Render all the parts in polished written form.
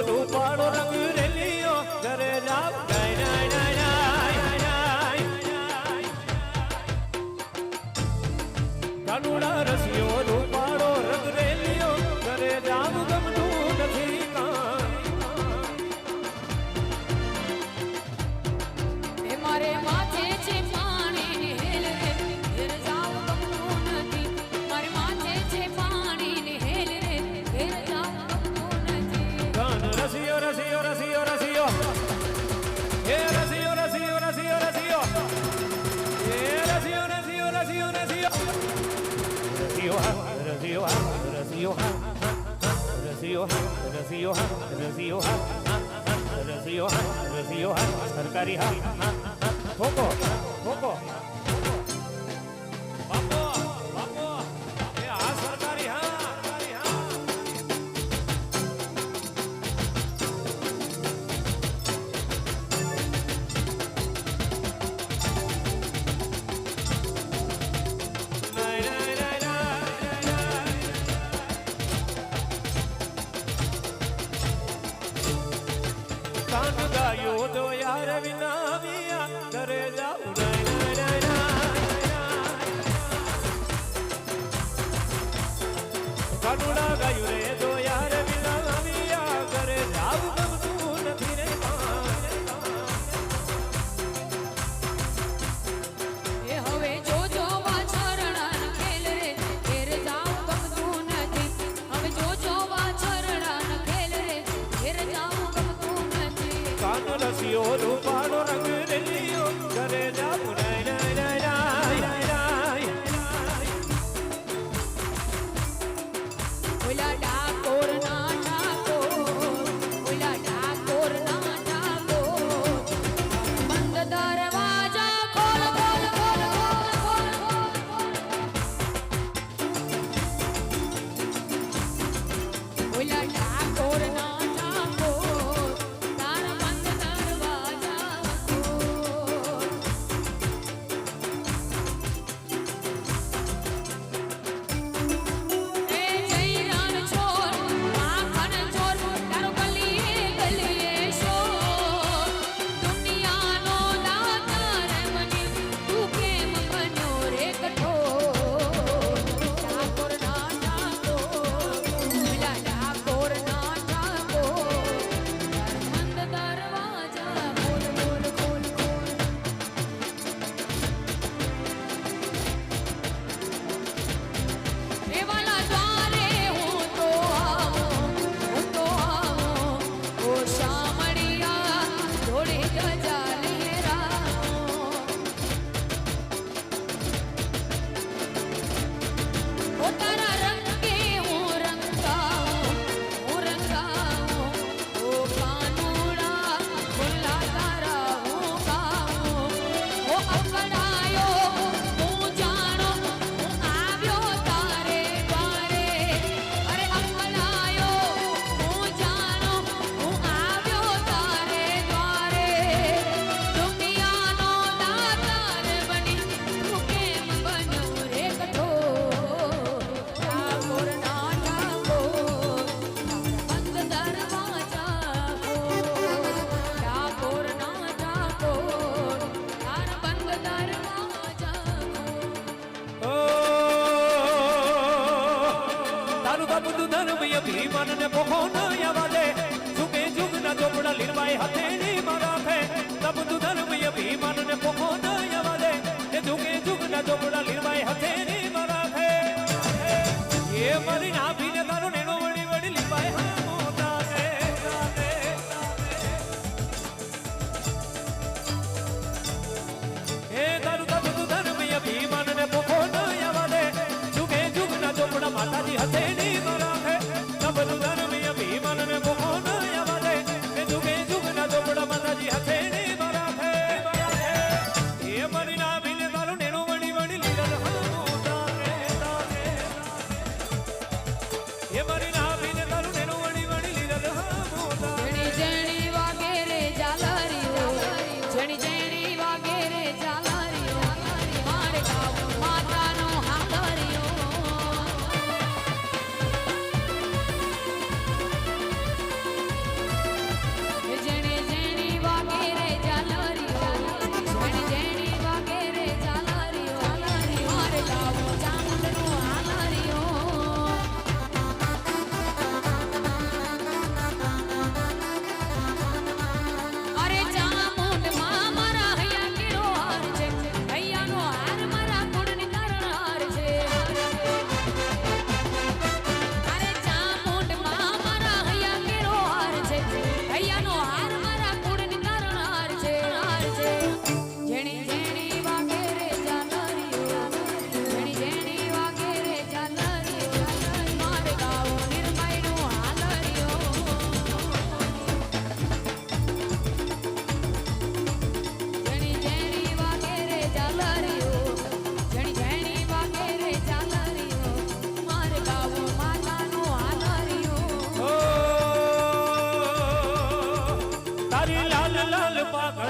રૂપાળો રંગ રેલીઓ ઘરે જાવ કાનુડા રસિયો રૂપાળો રંગ રેલીઓ ઘરે જાવ ગમતું નથી મારે માથે છે પાણી હેલ રે ઘેર જાવ ગમતું નથી મારે માથે છે પાણી હેલ રે ઘેર જાવ રસિયો રસિયો રસિયો રસિયો હે રસિયો રસિયો રસિયો રસિયો હે રસિયો રસિયો રસિયો રસિયો રસિયો રસિયો રસિયો રસિયો રસિયો રસિયો રસિયો રસિયો સરકારી હા ઠોકો ઠોકો બાપો બાપો એ આ સરકારી હા ગાયો તો યાર વિના વિયા ઘરે જાઉં કાનુડા ગાયું રે તો યાર વિના વિયા ઘરે જાઉં ગમતું નથી રે એ હવે જોજો વાછરણા ખેલ રે ઘેર જાવ ગમતું નથી હવે જોજો વાછરણા ખેલ રે ઘેર જાવ ગમતું નથી કાન રસિયો રૂપાળો રંગ રેલિયો ઘરે જાઉં ઓલા ડાકોર ના ડાકોર ઓલા ડાકોર ના ડાકોર બંધ દરવાજા ખોલ ખોલ ખોલ ખોલ ઓલા ડાકોર ના ડાકોર તાર બંધ દરવાજા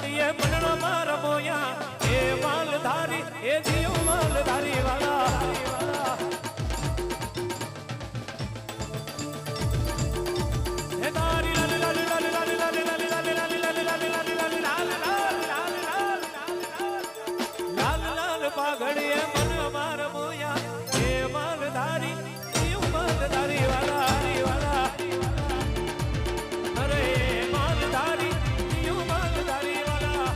ઘડીએ મરણમાં રમોયા એ માલધારી એ જીવ માલધારી વાળા હે તારી લાલ લાલ લાલ લાલ લાલ લાલ લાલ લાલ લાલ લાલ લાલ લાલ પાઘડીએ મરણમાં રમોયા એ માલધારી જીવ માલધારી વાળા અરે માલધારી જીવ માલધારી વાળા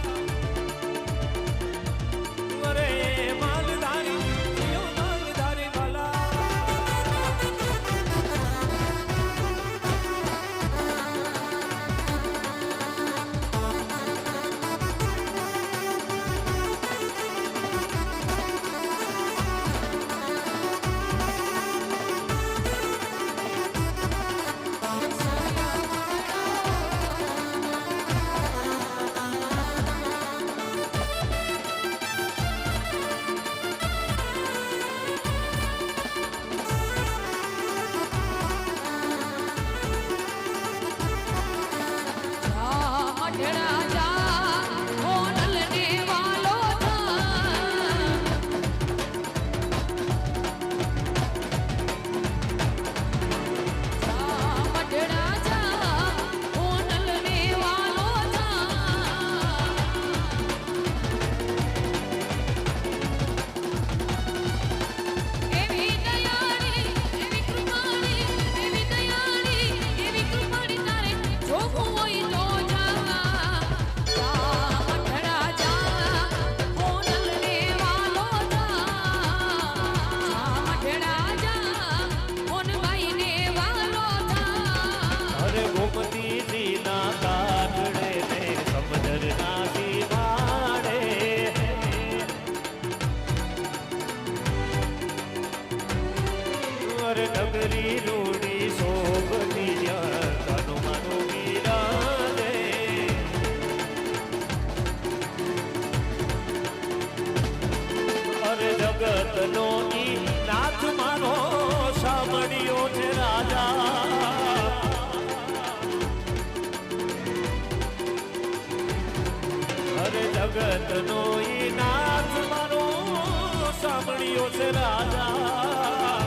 અરે માલધારી જીવ માલધારી વાળા મઢડા જા હોનલ ને વાલો મઢડા જા હોનલ ને વાલો એવી દયાળી એવી કૃપાળી એવી દયાળી એવી કૃપાળી તારે જોગું હોય તો ગોમતીજીના કાગડે ને સમુદ્રના કિનારે અરે નગરી રૂડી શોભતી હનુમાનો બિરાજે અરે જગતનો ઈ નાથ મારો સાંભળ્યો છે રાજા જગતનો ઈ નાથ મારો સાંભળ્યો છે રાજા